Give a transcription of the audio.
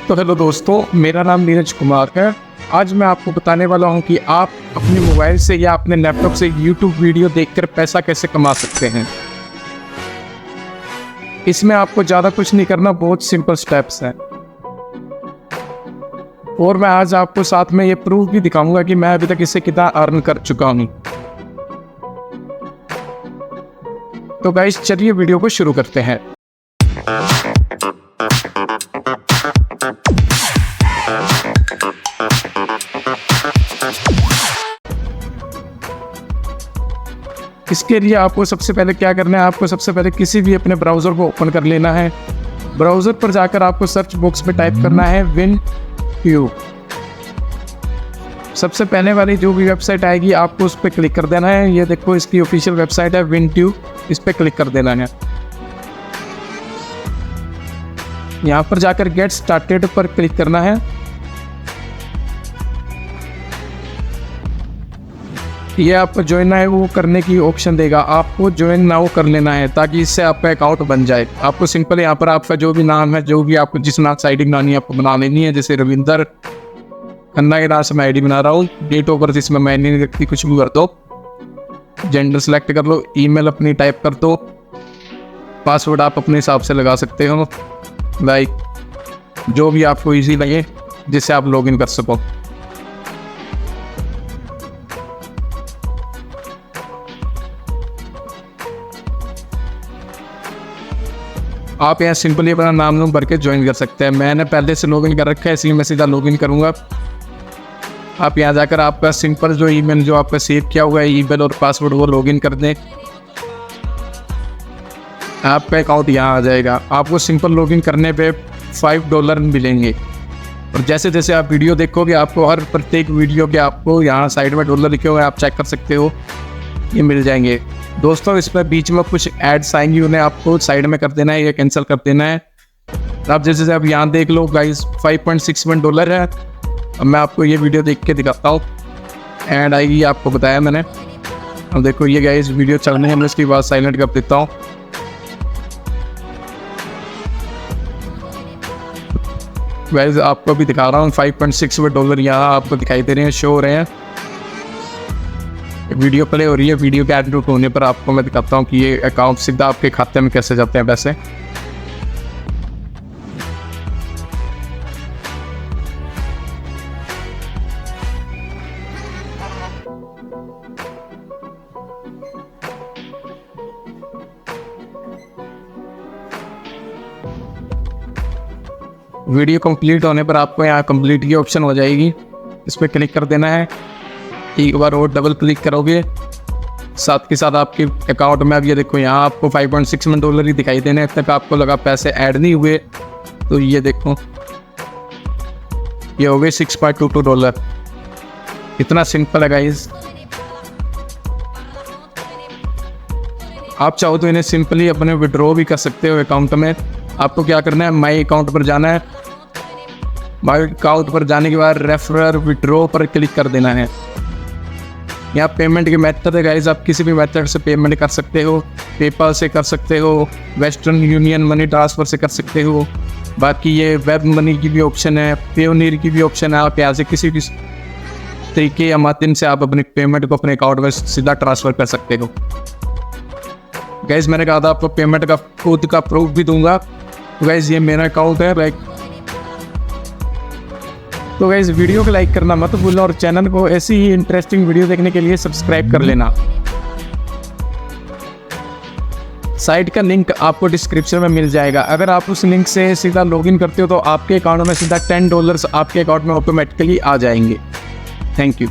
तो हेलो दोस्तों, मेरा नाम नीरज कुमार है। आज मैं आपको बताने वाला हूं कि आप अपने मोबाइल से या अपने लैपटॉप से YouTube वीडियो देखकर पैसा कैसे कमा सकते हैं। इसमें आपको ज़्यादा कुछ नहीं करना, बहुत सिंपल स्टेप्स हैं। और मैं आज आपको साथ में ये प्रूफ भी दिखाऊंगा कि मैं अभी तक इससे कितना अर्न कर चुका हूं। तो गाइस चलिए वीडियो को शुरू करते हैं। इसके लिए आपको सबसे पहले क्या करना है, आपको सबसे पहले किसी भी अपने ब्राउज़र को ओपन कर लेना है। ब्राउज़र पर जाकर आपको सर्च बॉक्स में टाइप करना है विनट्यूब। सबसे पहले वाली जो भी वेबसाइट आएगी आपको उस पर क्लिक कर देना है। ये देखो इसकी ऑफिशियल वेबसाइट है विनट्यूब, इस पर क्लिक कर देना है। यहाँ पर जाकर गेट स्टार्टेड पर क्लिक करना है। ये आपको ज्वाइन नाउ वो करने की ऑप्शन देगा, आपको ज्वाइन नाउ कर लेना है ताकि इससे आपका अकाउंट बन जाए। आपको सिंपल यहाँ पर आपका जो भी नाम है, जो भी आपको जिस नाम से आईडी बनानी है आपको बना लेनी है। जैसे रविंदर खन्ना के नाम से मैं आईडी बना रहा हूँ। डेट ऑफ बर्थ इसमें मैं नहीं रखती, कुछ भी कर दो। जेंडर सेलेक्ट कर लो, ईमेल अपनी टाइप कर दो, पासवर्ड आप अपने हिसाब से लगा सकते हो, लाइक जो भी आपको इजी लगे जिससे आप लॉगिन कर सको। आप यहाँ सिंपली अपना नाम भर के ज्वाइन कर सकते हैं। मैंने पहले से लॉगिन कर रखा है, इसलिए मैं सीधा लॉगिन करूँगा। आप यहाँ जाकर आपका सिंपल जो ईमेल जो आपका सेव किया हुआ है, ईमेल और पासवर्ड, वो लॉगिन कर दें। आपका अकाउंट यहाँ आ जाएगा। आपको सिंपल लॉगिन करने पे $5 मिलेंगे। और जैसे जैसे आप वीडियो देखोगे आपको हर प्रत्येक वीडियो के आपको यहाँ साइड में डॉलर लिखे हुए हैं, आप चेक कर सकते हो, ये मिल जाएंगे। दोस्तों इसमें बीच में कुछ एड्स आएंगी, उन्हें आपको साइड में कर देना है या कैंसिल कर देना है। आप जैसे आप यहाँ देख लो गाइस, $5.61 है। अब मैं आपको ये वीडियो देख के दिखाता हूँ। एड आएगी, आपको बताया मैंने। अब देखो ये गाइस वीडियो चलने है, मैं इसकी आवाज़ साइलेंट कर देता हूँ। गाइस आपको भी दिखा रहा हूँ, $5.61 यहाँ आपको दिखाई दे रहे हैं, शो हो रहे हैं। वीडियो प्ले हो रही है। वीडियो के एड होने पर आपको मैं दिखाता हूँ कि ये अकाउंट सीधा आपके खाते में कैसे जाते हैं पैसे। वीडियो कंप्लीट होने पर आपको यहाँ कंप्लीट की ऑप्शन हो जाएगी, इस पर क्लिक कर देना है। एक बार और डबल क्लिक करोगे, साथ के साथ आपके अकाउंट में अब ये देखो यहाँ आपको $5.61 ही दिखाई देने। अब तक आपको लगा पैसे ऐड नहीं हुए, तो ये देखो ये हो गए $6.22। इतना सिंपल है गाइस। आप चाहो तो इन्हें सिंपली अपने विड्रॉ भी कर सकते हो अकाउंट में। आपको क्या करना है, माई अकाउंट पर जाना है। माई अकाउंट पर जाने के बाद रेफरर विड्रॉ पर क्लिक कर देना है। यहाँ पेमेंट के मेथड है गाइस, आप किसी भी मेथड से पेमेंट कर सकते हो। पेपल से कर सकते हो, वेस्टर्न यूनियन मनी ट्रांसफ़र से कर सकते हो। बाकी ये वेब मनी की भी ऑप्शन है, पेयोनियर की भी ऑप्शन है। आप यहाँ से किसी भी तरीके या माध्यम से आप अपने पेमेंट को अपने अकाउंट में सीधा ट्रांसफ़र कर सकते हो। गाइस मैंने कहा था आपको पेमेंट का खुद का प्रूफ भी दूंगा। तो गाइस ये मेरा अकाउंट है, लाइक। तो गाइस वीडियो को लाइक करना मत भूलना और चैनल को ऐसी ही इंटरेस्टिंग वीडियो देखने के लिए सब्सक्राइब कर लेना। साइट का लिंक आपको डिस्क्रिप्शन में मिल जाएगा। अगर आप उस लिंक से सीधा लॉगिन करते हो तो आपके अकाउंट में सीधा $10 आपके अकाउंट में ऑटोमेटिकली आ जाएंगे। Thank you.